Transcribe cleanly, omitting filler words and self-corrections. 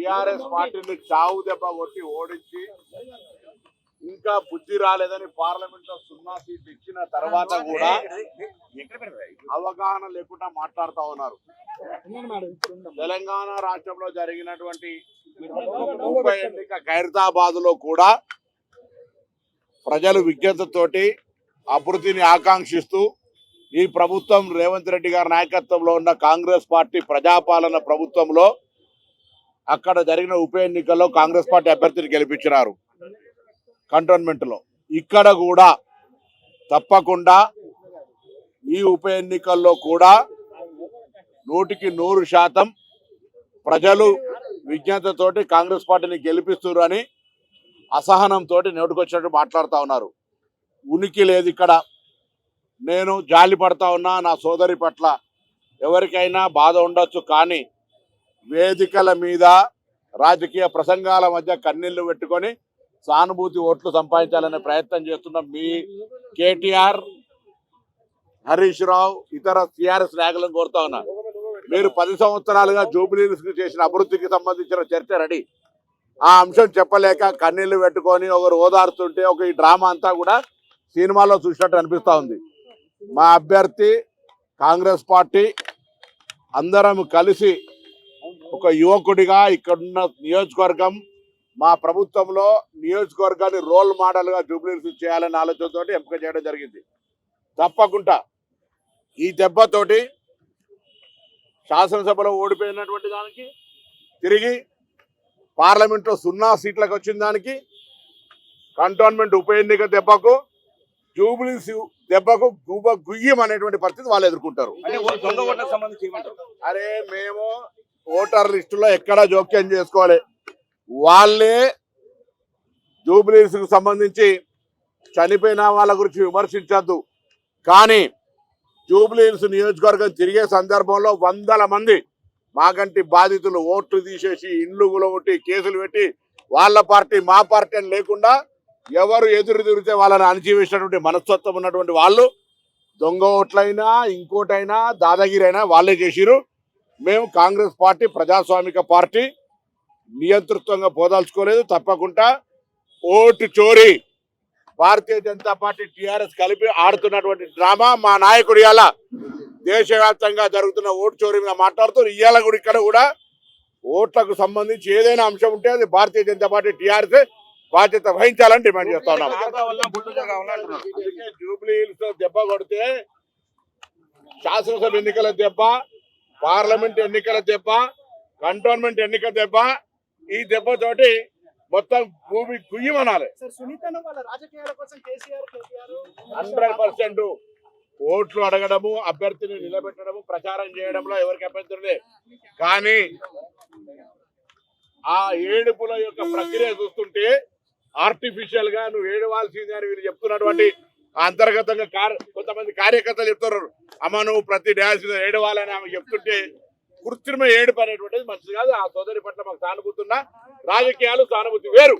TRS పార్టీని చావు దెబ్బ కొట్టి ఓడించి ఇంకా బుద్ధి రాలేదని పార్లమెంట్ లో 0 సీట్లు ఇచ్చిన తర్వాత కూడా అవగాహన లేకుండా మాట్లాడుతూ ఉన్నారు. తెలంగాణ రాష్ట్రంలో జరిగినటువంటి ఉప ఎన్నిక ఖైరతాబాద్ లో కూడా ప్రజలు విజ్ఞతతోటి అభివృద్ధిని ఆకాంక్షిస్తూ ఈ ప్రభుత్వం రేవంత్ రెడ్డి గారి నాయకత్వంలో ఉన్న కాంగ్రెస్ పార్టీ ప్రజాపాలన ప్రభుత్వంలో అక్కడ జరిగిన ఉప ఎన్నికల్లో కాంగ్రెస్ పార్టీ అభ్యర్థిని గెలిపించినారు కంటోన్మెంట్ లో. ఇక్కడ కూడా తప్పకుండా ఈ ఉప ఎన్నికల్లో కూడా 100% ప్రజలు విజ్ఞతతోటి కాంగ్రెస్ పార్టీని గెలిపిస్తున్నారు అని అసహనంతో నోటికొచ్చినట్టు మాట్లాడుతూ ఉన్నారు. ఉనికి లేదు ఇక్కడ. నేను జాలి పడతా ఉన్నా నా సోదరి పట్ల. ఎవరికైనా బాధ ఉండొచ్చు, కానీ వేదికల మీద రాజకీయ ప్రసంగాల మధ్య కన్నీళ్లు పెట్టుకొని సానుభూతి ఓట్లు సంపాదించాలనే ప్రయత్నం చేస్తున్న మీ కేటీఆర్, హరీష్ రావు, ఇతర టీఆర్ఎస్ నాయకులను కోరుతా ఉన్నా, మీరు 10 సంవత్సరాలుగా జూబ్లీహిల్స్ కు చేసిన అభివృద్ధికి సంబంధించిన చర్చ రెడీ. ఆ అంశం చెప్పలేక కన్నీళ్లు పెట్టుకొని ఒకరు ఓదారుతుంటే ఒక ఈ డ్రామా అంతా కూడా సినిమాలో చూసినట్టు అనిపిస్తూ ఉంది. మా అభ్యర్థి కాంగ్రెస్ పార్టీ అందరం కలిసి ఒక యువకుడిగా ఇక్కడున్న నియోజకవర్గం మా ప్రభుత్వంలో నియోజకవర్గాన్ని రోల్ మోడల్గా జూబ్లీహిల్స్ చేయాలనే ఆలోచనతో ఎంపిక చేయడం జరిగింది. తప్పకుండా ఈ దెబ్బతోటి శాసనసభలో ఓడిపోయినటువంటి దానికి, తిరిగి పార్లమెంట్లో 0 సీట్లకు వచ్చిన దానికి, కంటోన్మెంట్ ఉప ఎన్నిక దెబ్బకు, జూబ్లీహిల్స్ దెబ్బకు గుయ్యం అనేటువంటి పరిస్థితి వాళ్ళు ఎదుర్కొంటారు. అరే మేము ఓటర్ లిస్టులో ఎక్కడా జోక్యం చేసుకోవాలి. వాళ్ళే జూబ్లీహిల్స్ కు సంబంధించి చనిపోయిన వాళ్ళ గురించి విమర్శించద్దు, కానీ జూబ్లీహిల్స్ నియోజకవర్గం తిరిగే సందర్భంలో 100 మంది మాగంటి బాధితులు ఓట్లు తీసేసి ఇండ్లు గులగొట్టి కేసులు పెట్టి వాళ్ళ పార్టీ మా పార్టీ అని లేకుండా ఎవరు ఎదురు తిరిగితే వాళ్ళని అణచివేసినటువంటి మనస్తత్వం ఉన్నటువంటి వాళ్ళు దొంగ ఓట్లైనా ఇంకోటైనా దాదాగిరి అయినా వాళ్ళే చేసిరు. మేము కాంగ్రెస్ పార్టీ ప్రజాస్వామిక పార్టీ నియంతృత్వంగా పోదాల్చుకోలేదు. తప్పకుండా ఓటు చోరీ భారతీయ జనతా పార్టీ టీఆర్ఎస్ కలిపి ఆడుతున్నటువంటి డ్రామా మా నాయకుడు ఇవాళ దేశవ్యాప్తంగా జరుగుతున్న ఓటు చోరీ మీద మాట్లాడుతూ ఇవాళ కూడా ఇక్కడ కూడా ఓట్లకు సంబంధించి ఏదైనా అంశం ఉంటే అది భారతీయ జనతా పార్టీ టీఆర్ఎస్ బాధ్యత వహించాలని డిమాండ్ చేస్తా ఉన్నాం. జూబ్లీహిల్స్ దెబ్బ కొడితే శాసనసభ ఎన్నికల దెబ్బ, పార్లమెంట్ ఎన్నికల దెబ్బ, కంటోన్మెంట్ ఎన్నిక దెబ్బ, ఈ దెబ్బతోటి మొత్తం భూమి కుయ్యమనాలి. 100% ఓట్లు అడగడము, అభ్యర్థిని నిలబెట్టడము, ప్రచారం చేయడంలో ఎవరికి అభ్యంతరం లేదు. కానీ ఆ ఏడుపుల యొక్క ప్రక్రియ చూస్తుంటే ఆర్టిఫిషియల్ గా నువ్వు ఏడవాల్సింది అని వీళ్ళు చెప్తున్నటువంటి అంతర్గతంగా కొంతమంది కార్యకర్తలు చెప్తున్నారు, అమ్మ నువ్వు ప్రతి డ్యాన్స్ ఏడవాలని ఆమె చెప్తుంటే కృత్రిమ ఏడుపు అనేటువంటిది మంచిది కాదు. ఆ సోదరి పట్ల మాకు సానుభూతి ఉన్న రాజకీయాలు సానుభూతి వేరు.